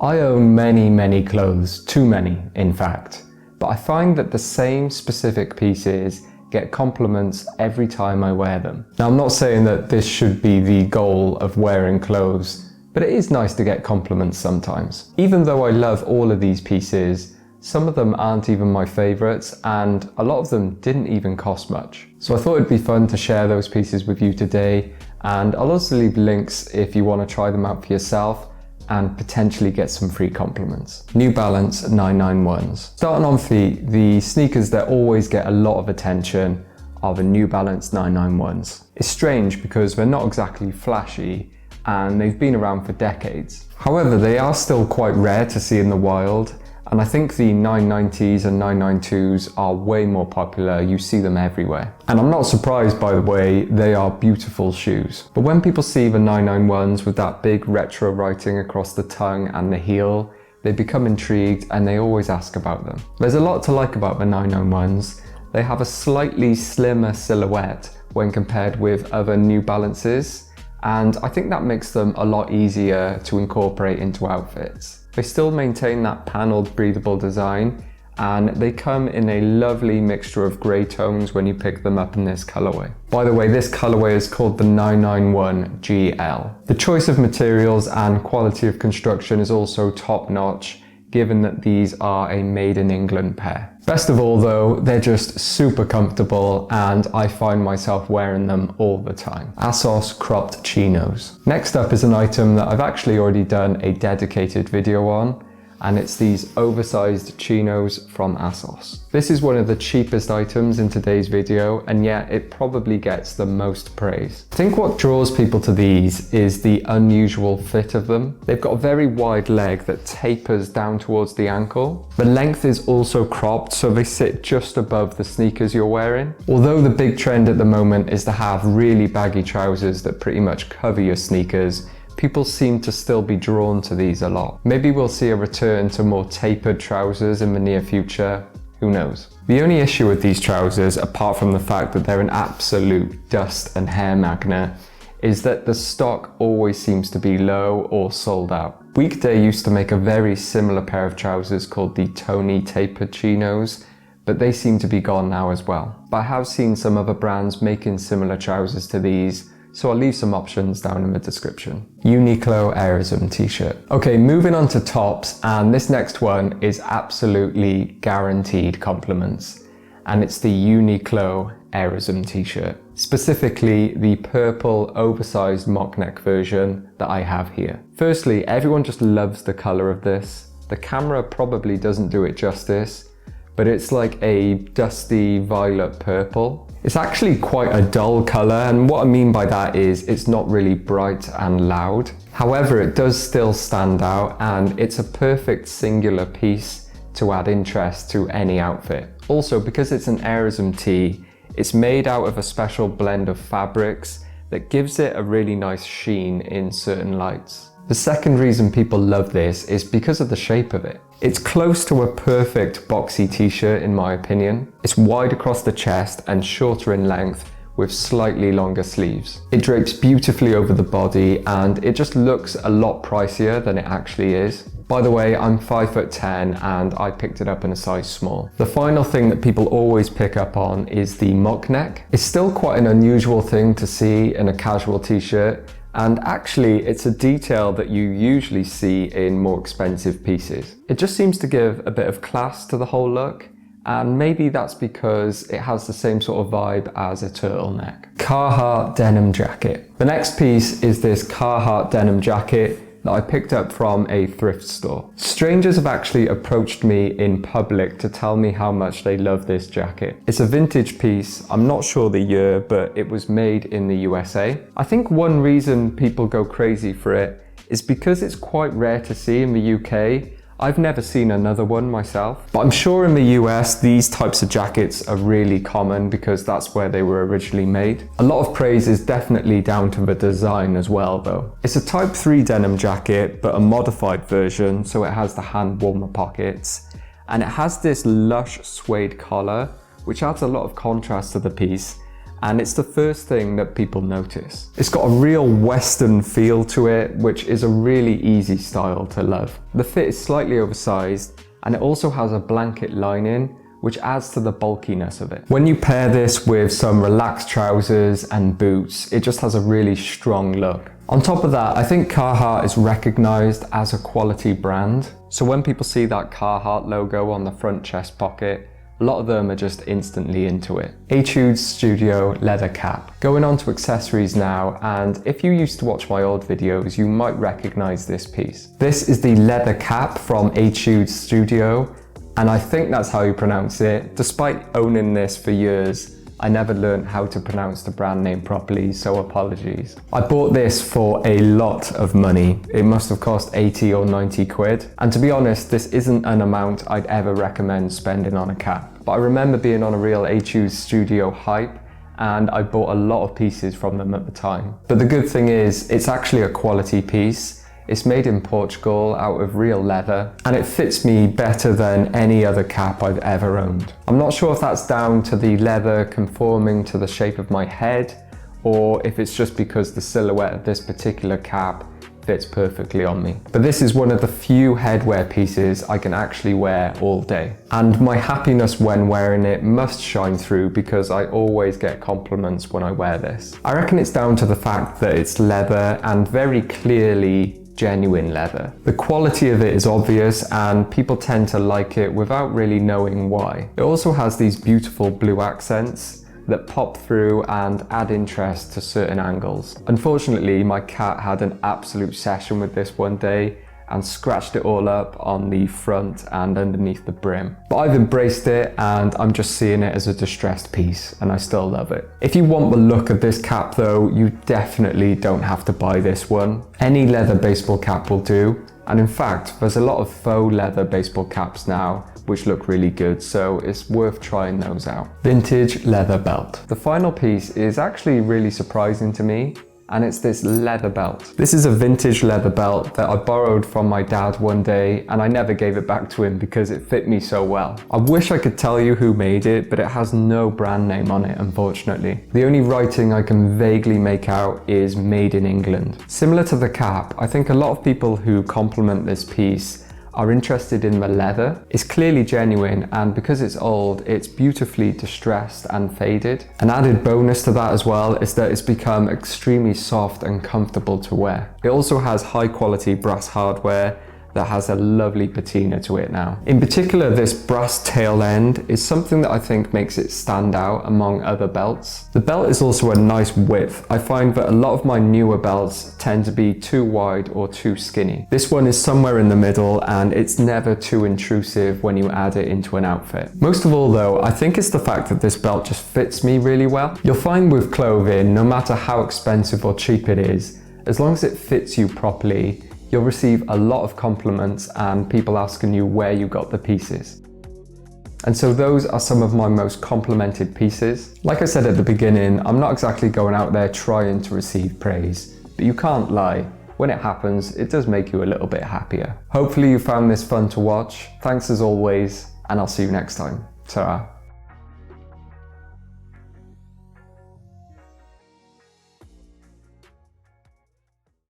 I own many clothes, too many in fact, but I find that the same specific pieces get compliments every time I wear them. Now I'm not saying that this should be the goal of wearing clothes, but it is nice to get compliments sometimes. Even though I love all of these pieces, some of them aren't even my favourites and a lot of them didn't even cost much. So I thought it'd be fun to share those pieces with you today, and I'll also leave links if you want to try them out for yourself and potentially get some free compliments. New Balance 991s. Starting on feet, the sneakers that always get a lot of attention are the New Balance 991s. It's strange because they're not exactly flashy and they've been around for decades. However, they are still quite rare to see in the wild, and I think the 990s and 992s are way more popular. You see them everywhere. And I'm not surprised, by the way, they are beautiful shoes. But when people see the 991s with that big retro writing across the tongue and the heel, they become intrigued and they always ask about them. There's a lot to like about the 991s. They have a slightly slimmer silhouette when compared with other New Balances, and I think that makes them a lot easier to incorporate into outfits. They still maintain that panelled, breathable design, and they come in a lovely mixture of grey tones when you pick them up in this colourway. By the way, this colourway is called the 991 GL. The choice of materials and quality of construction is also top-notch, given that these are a made in England pair. Best of all though, they're just super comfortable and I find myself wearing them all the time. ASOS cropped chinos. Next up is an item that I've actually already done a dedicated video on, and it's these oversized chinos from ASOS. This is one of the cheapest items in today's video, and yet it probably gets the most praise. I think what draws people to these is the unusual fit of them. They've got a very wide leg that tapers down towards the ankle. The length is also cropped, so they sit just above the sneakers you're wearing. Although the big trend at the moment is to have really baggy trousers that pretty much cover your sneakers, people seem to still be drawn to these a lot. Maybe we'll see a return to more tapered trousers in the near future, who knows. The only issue with these trousers, apart from the fact that they're an absolute dust and hair magnet, is that the stock always seems to be low or sold out. Weekday used to make a very similar pair of trousers called the Tony tapered chinos, but they seem to be gone now as well. But I have seen some other brands making similar trousers to these, so I'll leave some options down in the description. Uniqlo Erism T-shirt. Okay, moving on to tops, and this next one is absolutely guaranteed compliments, and it's the Uniqlo Erism T-shirt. Specifically, the purple oversized mock neck version that I have here. Firstly, everyone just loves the color of this. The camera probably doesn't do it justice, but it's like a dusty violet purple. It's actually quite a dull color, and what I mean by that is it's not really bright and loud. However, it does still stand out, and it's a perfect singular piece to add interest to any outfit. Also, because it's an Erism tee, it's made out of a special blend of fabrics that gives it a really nice sheen in certain lights. The second reason people love this is because of the shape of it. It's close to a perfect boxy t-shirt in my opinion. It's wide across the chest and shorter in length with slightly longer sleeves. It drapes beautifully over the body and it just looks a lot pricier than it actually is. By the way, I'm 5'10" and I picked it up in a size small. The final thing that people always pick up on is the mock neck. It's still quite an unusual thing to see in a casual t-shirt, and actually it's a detail that you usually see in more expensive pieces. It just seems to give a bit of class to the whole look, and maybe that's because it has the same sort of vibe as a turtleneck. Carhartt denim jacket. The next piece is this Carhartt denim jacket that I picked up from a thrift store. Strangers have actually approached me in public to tell me how much they love this jacket. It's a vintage piece, I'm not sure the year, but it was made in the USA. I think one reason people go crazy for it is because it's quite rare to see in the UK. I've never seen another one myself, but I'm sure in the US these types of jackets are really common because that's where they were originally made. A lot of praise is definitely down to the design as well though. It's a type 3 denim jacket, but a modified version, so it has the hand warmer pockets, and it has this lush suede collar which adds a lot of contrast to the piece, and it's the first thing that people notice. It's got a real Western feel to it, which is a really easy style to love. The fit is slightly oversized, and it also has a blanket lining, which adds to the bulkiness of it. When you pair this with some relaxed trousers and boots, it just has a really strong look. On top of that, I think Carhartt is recognized as a quality brand. So when people see that Carhartt logo on the front chest pocket, a lot of them are just instantly into it. Etude Studio leather cap. Going on to accessories now, and if you used to watch my old videos, you might recognize this piece. This is the leather cap from Etude Studio, and I think that's how you pronounce it. Despite owning this for years, I never learned how to pronounce the brand name properly, so apologies. I bought this for a lot of money. It must have cost 80 or 90 quid. And to be honest, this isn't an amount I'd ever recommend spending on a cap. But I remember being on a real Etude Studio hype, and I bought a lot of pieces from them at the time. But the good thing is, it's actually a quality piece. It's made in Portugal out of real leather, and it fits me better than any other cap I've ever owned. I'm not sure if that's down to the leather conforming to the shape of my head, or if it's just because the silhouette of this particular cap fits perfectly on me. But this is one of the few headwear pieces I can actually wear all day. And my happiness when wearing it must shine through, because I always get compliments when I wear this. I reckon it's down to the fact that it's leather, and very clearly genuine leather. The quality of it is obvious, and people tend to like it without really knowing why. It also has these beautiful blue accents that pop through and add interest to certain angles. Unfortunately, my cat had an absolute session with this one day and scratched it all up on the front and underneath the brim. But I've embraced it, and I'm just seeing it as a distressed piece, and I still love it. If you want the look of this cap though, you definitely don't have to buy this one. Any leather baseball cap will do, and in fact, there's a lot of faux leather baseball caps now which look really good, so it's worth trying those out. Vintage leather belt. The final piece is actually really surprising to me, and it's this leather belt. This is a vintage leather belt that I borrowed from my dad one day, and I never gave it back to him because it fit me so well. I wish I could tell you who made it, but it has no brand name on it, unfortunately. The only writing I can vaguely make out is made in England. Similar to the cap, I think a lot of people who compliment this piece are interested in the leather. It's clearly genuine, and because it's old, it's beautifully distressed and faded. An added bonus to that as well is that it's become extremely soft and comfortable to wear. It also has high quality brass hardware that has a lovely patina to it now. In particular, this brass tail end is something that I think makes it stand out among other belts. The belt is also a nice width. I find that a lot of my newer belts tend to be too wide or too skinny. This one is somewhere in the middle, and it's never too intrusive when you add it into an outfit. Most of all though, I think it's the fact that this belt just fits me really well. You'll find with clothing, no matter how expensive or cheap it is, as long as it fits you properly, you'll receive a lot of compliments and people asking you where you got the pieces. And so those are some of my most complimented pieces. Like I said at the beginning, I'm not exactly going out there trying to receive praise, but you can't lie. When it happens, it does make you a little bit happier. Hopefully you found this fun to watch. Thanks as always, and I'll see you next time. Ta-ra.